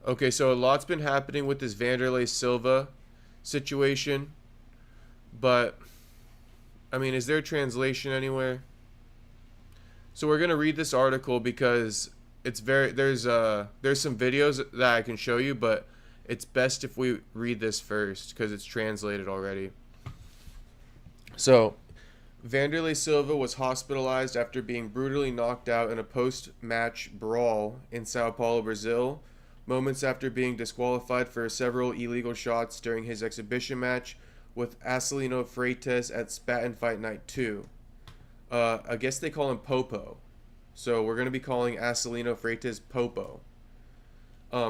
Okay, so a lot's been happening with this Wanderlei Silva situation, but I mean, is there a translation anywhere? So we're gonna read this article because it's very there's some videos that I can show you, but it's best if we read this first because it's translated already. So Wanderlei Silva was hospitalized after being brutally knocked out in a post-match brawl in Sao Paulo, Brazil, moments after being disqualified for several illegal shots during his exhibition match with Rafael Freitas at Spat Fight Night 2. I guess they call him Popo. So we're going to be calling Rafael Freitas Popo.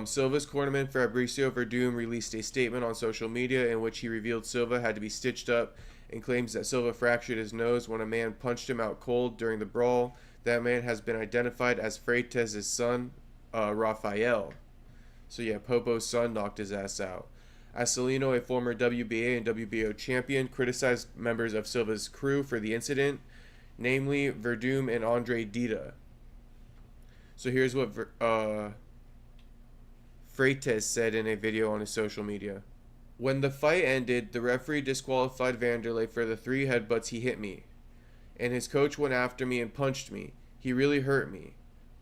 Silva's cornerman Fabricio Werdum released a statement on social media in which he revealed Silva had to be stitched up and claims that Silva fractured his nose when a man punched him out cold during the brawl. That man has been identified as Freitas' son, Rafael. So yeah, Popo's son knocked his ass out. Acelino, a former WBA and WBO champion, criticized members of Silva's crew for the incident, namely Werdum and Andre Dida. So here's what Freitas said in a video on his social media. When the fight ended, the referee disqualified Wanderlei for the 3 headbutts he hit me. And his coach went after me and punched me. He really hurt me.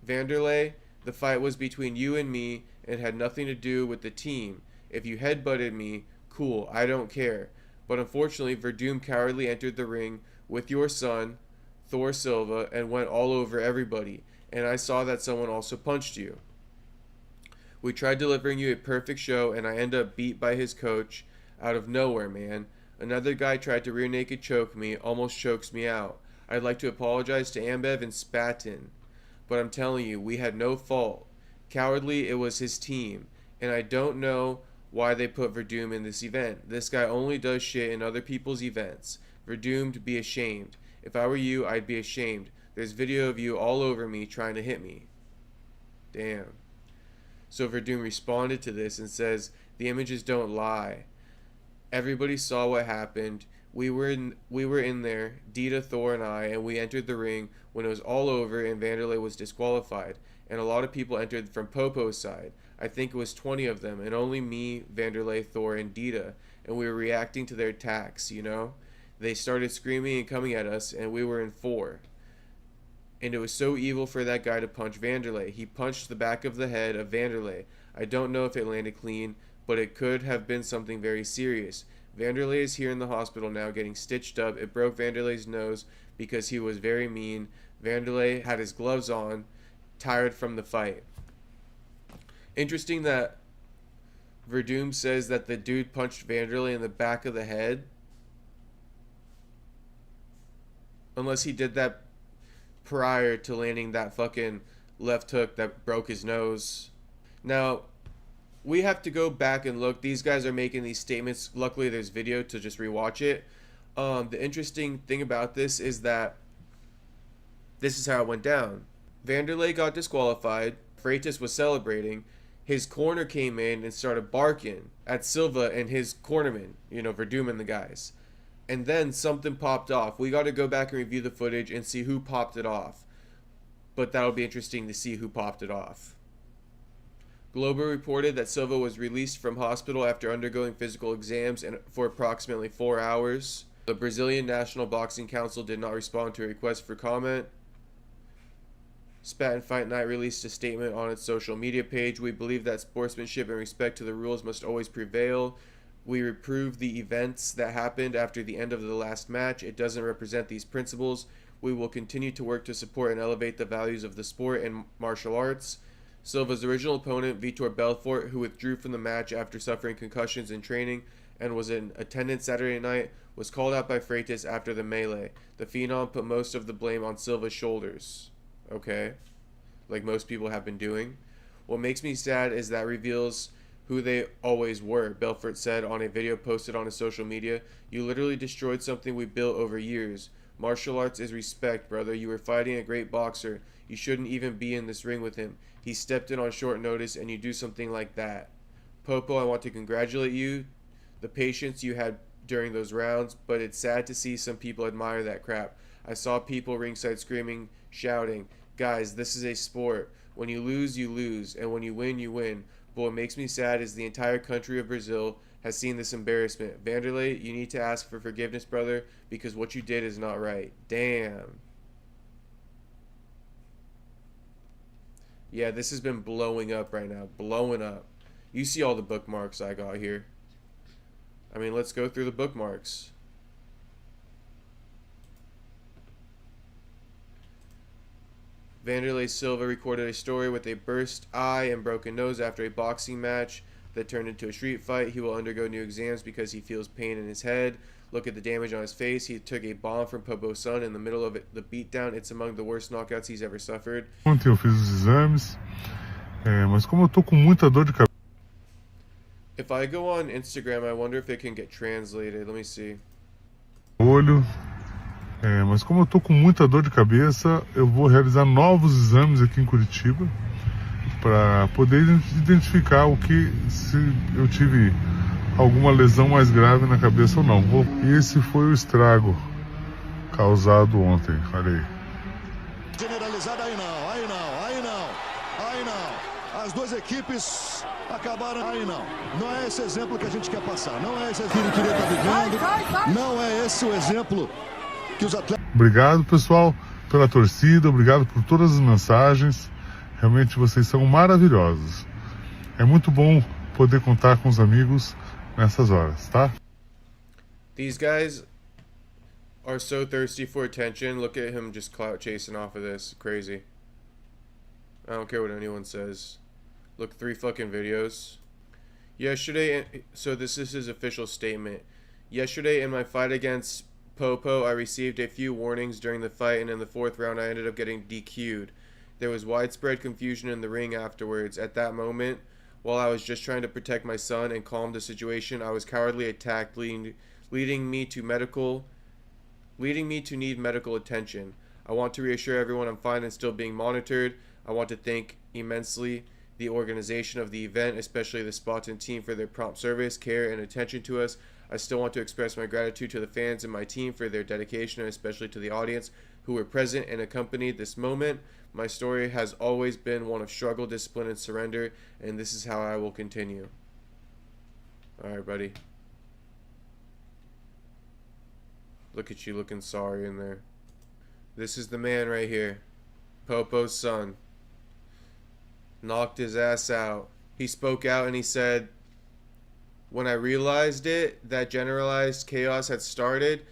Wanderlei, the fight was between you and me and had nothing to do with the team. If you headbutted me, cool, I don't care. But unfortunately, Werdum cowardly entered the ring with your son, Thor Silva, and went all over everybody. And I saw that someone also punched you. We tried delivering you a perfect show, and I end up beat by his coach out of nowhere, man. Another guy tried to rear naked choke me, almost chokes me out. I'd like to apologize to Ambev and Spatin, but I'm telling you, we had no fault. Cowardly, it was his team, and I don't know why they put Werdum in this event. This guy only does shit in other people's events. Werdum, to be ashamed. If I were you, I'd be ashamed. There's video of you all over me trying to hit me. Damn. So Werdum responded to this and says, the images don't lie. Everybody saw what happened. We were in there, Dita, Thor, and I, and we entered the ring when it was all over and Wanderlei was disqualified. And a lot of people entered from Popo's side. I think it was 20 of them, and only me, Wanderlei, Thor, and Dita. And we were reacting to their attacks, you know? They started screaming and coming at us, and we were in 4. And it was so evil for that guy to punch Wanderlei. He punched the back of the head of Wanderlei. I don't know if it landed clean, but it could have been something very serious. Wanderlei is here in the hospital now getting stitched up. It broke Wanderlei's nose because he was very mean. Wanderlei had his gloves on, tired from the fight. Interesting that Werdum says that the dude punched Wanderlei in the back of the head. Unless he did that prior to landing that fucking left hook that broke his nose. Now, we have to go back and look. These guys are making these statements. Luckily, there's video to just rewatch it. The interesting thing about this is that this is how it went down. Wanderlei got disqualified. Freitas was celebrating. His corner came in and started barking at Silva and his cornerman, Werdum and the guys. And then something popped off. We got to go back and review the footage and see who popped it off. But that'll be interesting to see who popped it off. Globo reported that Silva was released from hospital after undergoing physical exams for approximately 4 hours. The Brazilian National Boxing Council did not respond to a request for comment. Spat Fight Night released a statement on its social media page. We believe that sportsmanship and respect to the rules must always prevail. We reprove the events that happened after the end of the last match. It doesn't represent these principles. We will continue to work to support and elevate the values of the sport and martial arts. Silva's original opponent, Vitor Belfort, who withdrew from the match after suffering concussions in training and was in attendance Saturday night, was called out by Freitas after the melee. The Phenom put most of the blame on Silva's shoulders. Okay? Like most people have been doing. What makes me sad is that reveals who they always were, Belfort said on a video posted on his social media. You literally destroyed something we built over years. Martial arts is respect, brother. You were fighting a great boxer. You shouldn't even be in this ring with him. He stepped in on short notice and you do something like that. Popo, I want to congratulate you. The patience you had during those rounds, but it's sad to see some people admire that crap. I saw people ringside screaming, shouting, guys, this is a sport. When you lose, and when you win, you win. But what makes me sad is the entire country of Brazil has seen this embarrassment. Wanderlei, you need to ask for forgiveness, brother, because what you did is not right. Damn. Yeah, this has been blowing up right now. Blowing up. You see all the bookmarks I got here. I mean, let's go through the bookmarks. Wanderlei Silva recorded a story with a burst eye and broken nose after a boxing match that turned into a street fight. He will undergo new exams because he feels pain in his head. Look at the damage on his face. He took a bomb from Popo's son in the middle of the beatdown. It's among the worst knockouts he's ever suffered. Ontem eu fiz os exames, mas como eu tô com muita dor de cabeça. If I go on Instagram, I wonder if it can get translated. Let me see. Olho. Mas como eu tô com muita dor de cabeça, eu vou realizar novos exames aqui em Curitiba para poder identificar se eu tive alguma lesão mais grave na cabeça ou não. E esse foi o estrago causado ontem, olha aí. Generalizada, aí não. As duas equipes acabaram, aí não. Não é esse exemplo que a gente quer passar, não é esse exemplo que ele queria estar vivendo, não é esse o exemplo que os atletas... Obrigado, pessoal, pela torcida, obrigado por todas as mensagens. Realmente vocês são maravilhosos. É muito bom poder contar com os amigos nessas horas, tá? These guys are so thirsty for attention. Look at him just clout chasing off of this. Crazy. I don't care what anyone says. Look, 3 fucking videos. Yesterday, so this is his official statement. Yesterday in my fight against Popo, I received a few warnings during the fight, and in the 4th round I ended up getting DQ'd. There was widespread confusion in the ring afterwards. At that moment, while I was just trying to protect my son and calm the situation, I was cowardly attacked, leading me to need medical attention. I want to reassure everyone I'm fine and still being monitored. I want to thank immensely the organization of the event, especially the Spartan team, for their prompt service, care, and attention to us. I still want to express my gratitude to the fans and my team for their dedication, and especially to the audience who were present and accompanied this moment. My story has always been one of struggle, discipline, and surrender, and this is how I will continue. Alright, buddy. Look at you looking sorry in there. This is the man right here. Popo's son. Knocked his ass out. He spoke out and he said, when I realized it, that generalized chaos had started,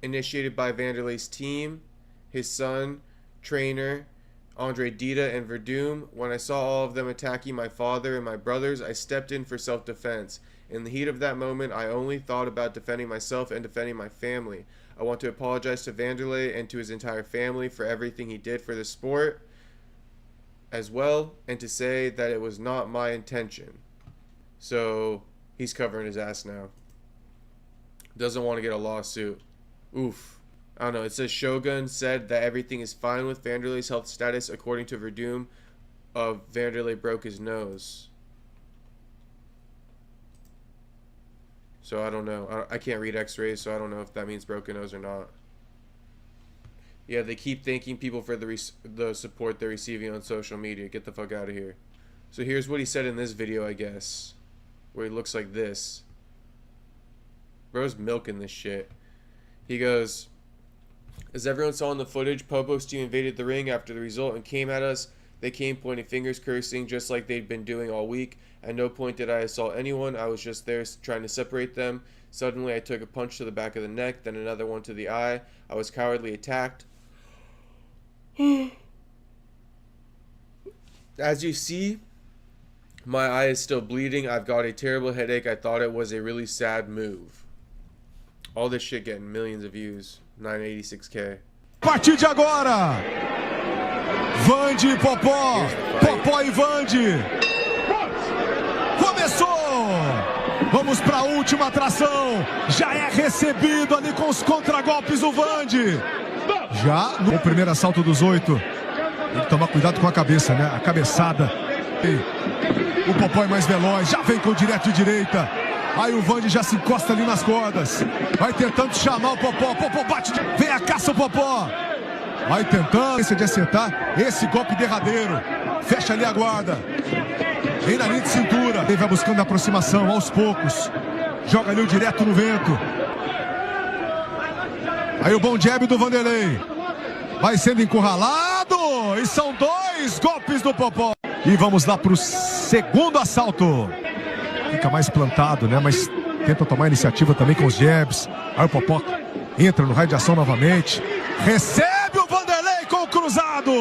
initiated by Wanderlei's team, his son, trainer, Andre Dida, and Werdum. When I saw all of them attacking my father and my brothers, I stepped in for self-defense. In the heat of that moment, I only thought about defending myself and defending my family. I want to apologize to Wanderlei and to his entire family for everything he did for the sport as well, and to say that it was not my intention. So he's covering his ass now. Doesn't want to get a lawsuit. Oof. I don't know. It says Shogun said that everything is fine with Wanderlei's health status according to Werdum. Wanderlei broke his nose. So I don't know. I can't read x-rays, so I don't know if that means broken nose or not. Yeah, they keep thanking people for the support they're receiving on social media. Get the fuck out of here. So here's what he said in this video, I guess, where he looks like this. Bro's milking this shit. He goes, as everyone saw in the footage, Popo's team invaded the ring after the result and came at us. They came pointing fingers, cursing, just like they'd been doing all week. At no point did I assault anyone. I was just there trying to separate them. Suddenly, I took a punch to the back of the neck, then another one to the eye. I was cowardly attacked. As you see, my eye is still bleeding. I've got a terrible headache. I thought it was a really sad move. All this shit getting millions of views. 986K. A partir de agora, Vande e Popó. Popó e Vande. Começou. Vamos para a última atração. Já é recebido ali com os contragolpes o Vande. Já no primeiro assalto dos 8. Tem que tomar cuidado com a cabeça, né? A cabeçada. O Popó é mais veloz. Já vem com direto e direita. Aí o Vande já se encosta ali nas cordas. Vai tentando chamar o Popó. Popó bate. Vem a caça o Popó. Vai tentando de acertar esse golpe derradeiro. Fecha ali a guarda. Vem na linha de cintura. Ele vai buscando a aproximação aos poucos. Joga ali o direto no vento. Aí o bom jab do Wanderlei. Vai sendo encurralado. E são 2 golpes do Popó. E vamos lá para o segundo assalto. Fica mais plantado, né? Mas tenta tomar iniciativa também com os jabs. Aí o Popó entra no raio de ação novamente. Recebe o Wanderlei com o cruzado.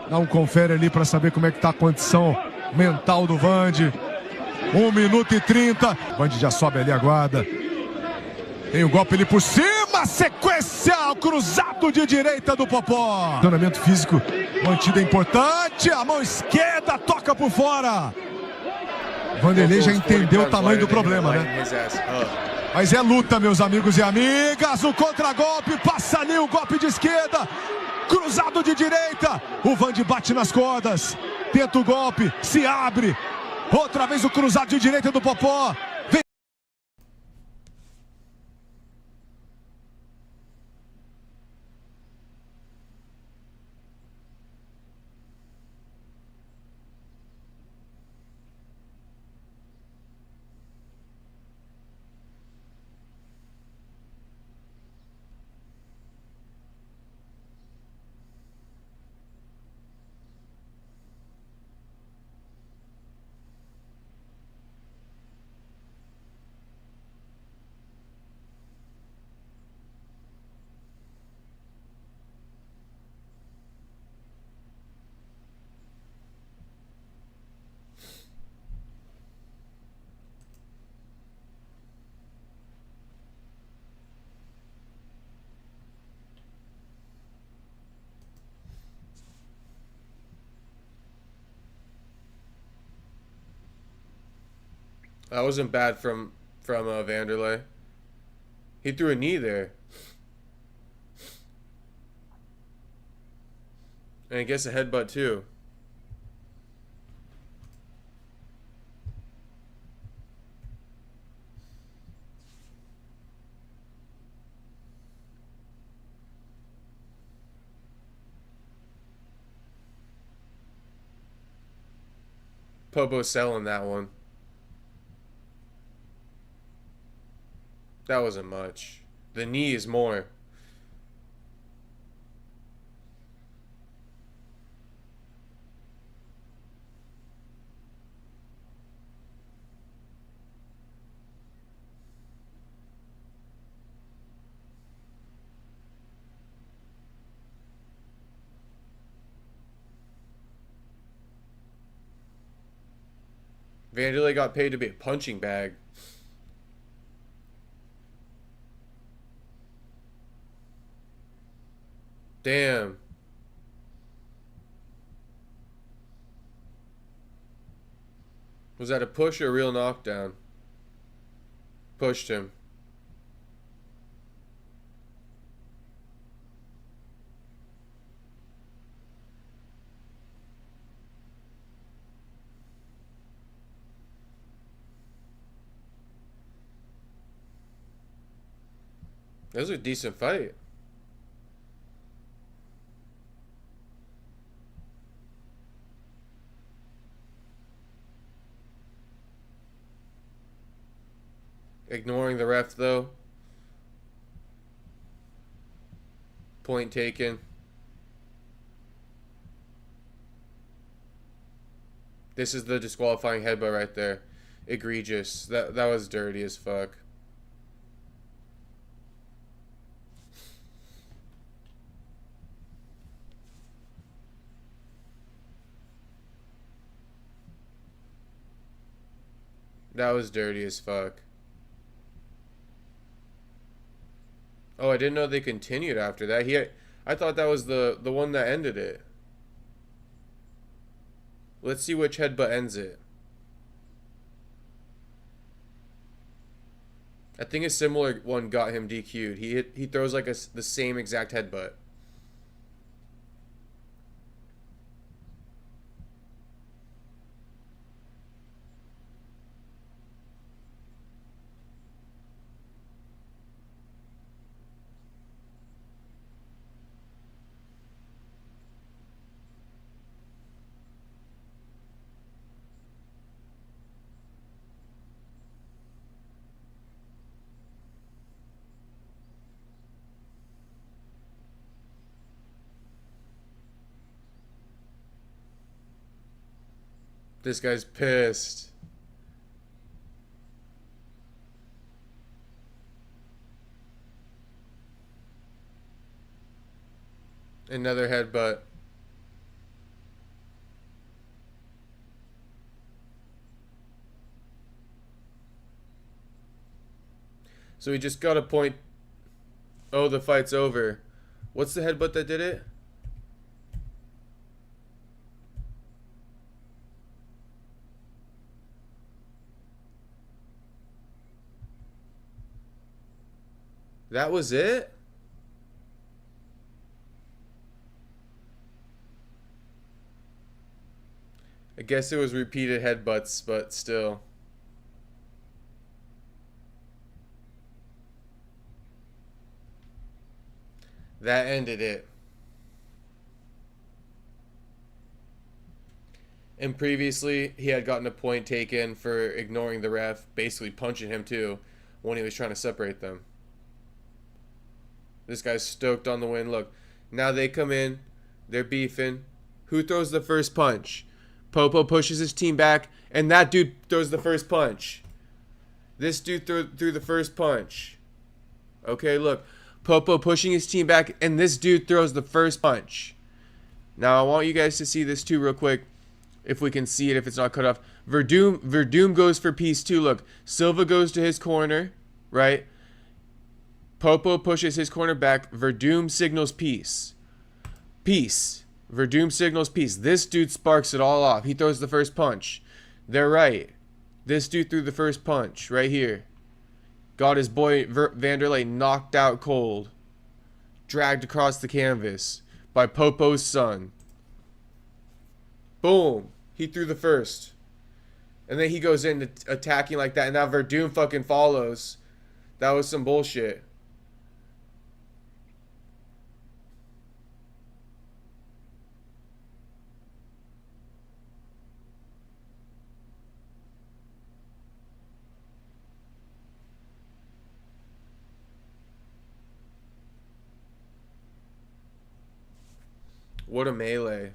Dá um confere ali para saber como é que tá a condição mental do Vande. 1 minuto e 30. Vande já sobe ali a guarda. Tem o golpe ali por cima. Sequência. Cruzado de direita do Popó. Posicionamento físico mantido é importante. A mão esquerda toca por fora. Wanderlei já entendeu o tamanho do problema, né? Mas é luta, meus amigos e amigas. O contragolpe. Passa ali o golpe de esquerda. Cruzado de direita. O Vande bate nas cordas. Tenta o golpe. Se abre. Outra vez o cruzado de direita do Popó. Vem. That wasn't bad from Wanderlei. He threw a knee there. And I guess a headbutt too. Popo selling that one. That wasn't much. The knee is more. Wanderlei got paid to be a punching bag. Damn. Was that a push or a real knockdown? Pushed him. That was a decent fight. Ignoring the ref, though. Point taken. This is the disqualifying headbutt right there. Egregious. That was dirty as fuck. That was dirty as fuck. Oh, I didn't know they continued after that. I thought that was the one that ended it. Let's see which headbutt ends it. I think a similar one got him DQ'd. He throws like the same exact headbutt. This guy's pissed. Another headbutt. So he just got a point. Oh, the fight's over. What's the headbutt that did it? That was it? I guess it was repeated headbutts, but still. That ended it. And previously, he had gotten a point taken for ignoring the ref, basically punching him too, when he was trying to separate them. This guy's stoked on the win. Look, now they come in, they're beefing. Who throws the first punch? Popo pushes his team back, and that dude throws the first punch. This dude threw the first punch. Okay, look. Popo pushing his team back, and this dude throws the first punch. Now, I want you guys to see this too real quick. If we can see it, if it's not cut off. Werdum goes for piece too. Look, Silva goes to his corner, right? Popo pushes his corner back. Werdum signals peace. Peace. Werdum signals peace. This dude sparks it all off. He throws the first punch. They're right. This dude threw the first punch right here. Got his boy Wanderlei knocked out cold. Dragged across the canvas by Popo's son. Boom. He threw the first. And then he goes in attacking like that. And now Werdum fucking follows. That was some bullshit. What a melee.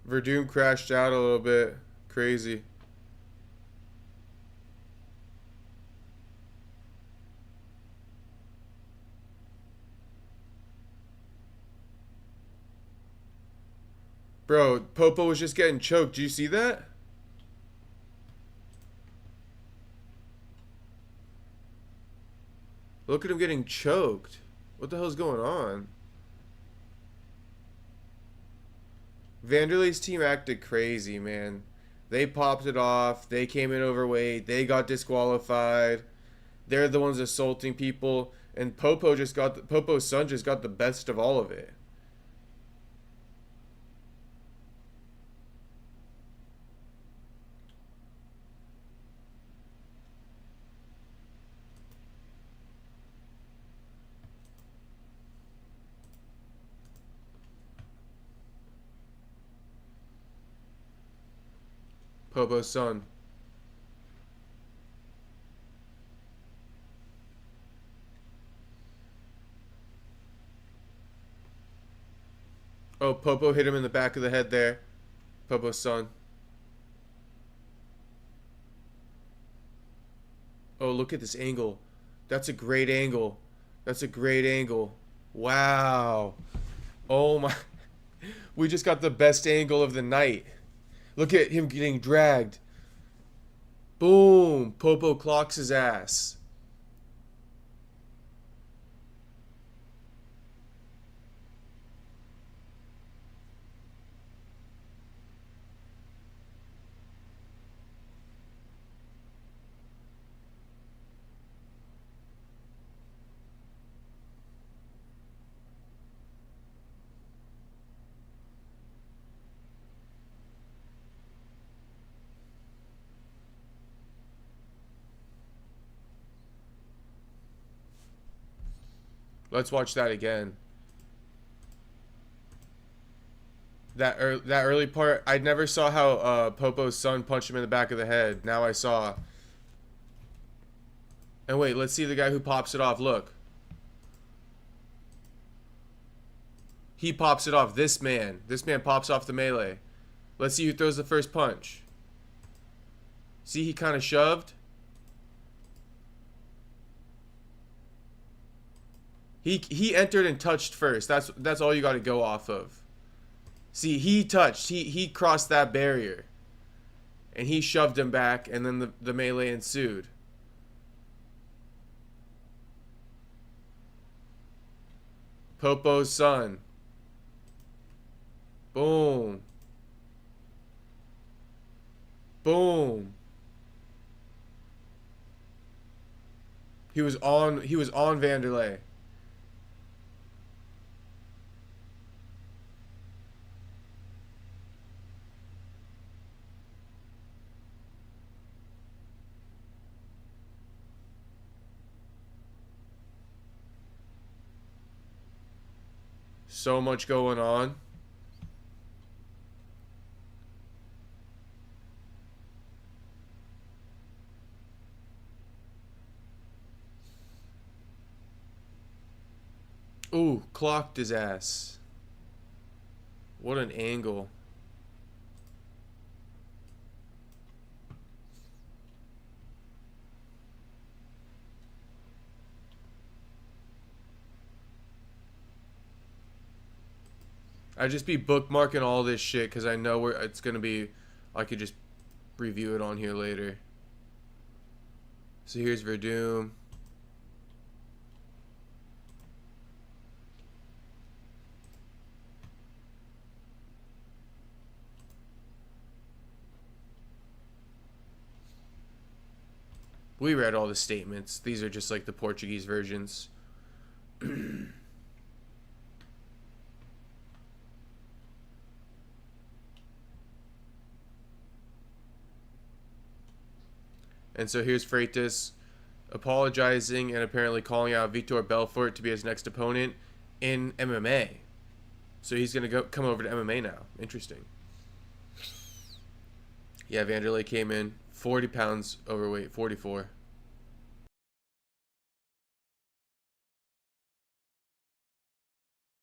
Werdum crashed out a little bit. Crazy. Bro, Popo was just getting choked. Do you see that? Look at him getting choked. What the hell's going on? Wanderlei's team acted crazy, man. They popped it off. They came in overweight. They got disqualified. They're the ones assaulting people. And Popo's son just got the best of all of it. Popo's son. Oh, Popo hit him in the back of the head there. Popo's son. Oh, look at this angle. That's a great angle. That's a great angle. Wow. Oh my. We just got the best angle of the night. Look at him getting dragged. Boom. Popo clocks his ass. Let's watch that again. that early part, I never saw how Popo's son punched him in the back of the head. Now I saw. And wait, let's see the guy who pops it off. Look. He pops it off. This man pops off the melee. Let's see who throws the first punch. See, he kind of shoved. He entered and touched first. That's all you got to go off of. See, he touched. He crossed that barrier. And he shoved him back, and then the melee ensued. Popo's son. Boom. Boom. He was on Wanderlei. So much going on. Ooh, clocked his ass. What an angle. I just be bookmarking all this shit because I know where it's gonna be. I could just review it on here later. So here's Werdum. We read all the statements. These are just like the Portuguese versions. And so here's Freitas apologizing and apparently calling out Vitor Belfort to be his next opponent in MMA. So he's going to come over to MMA now. Interesting. Yeah, Wanderlei came in 40 pounds overweight, 44.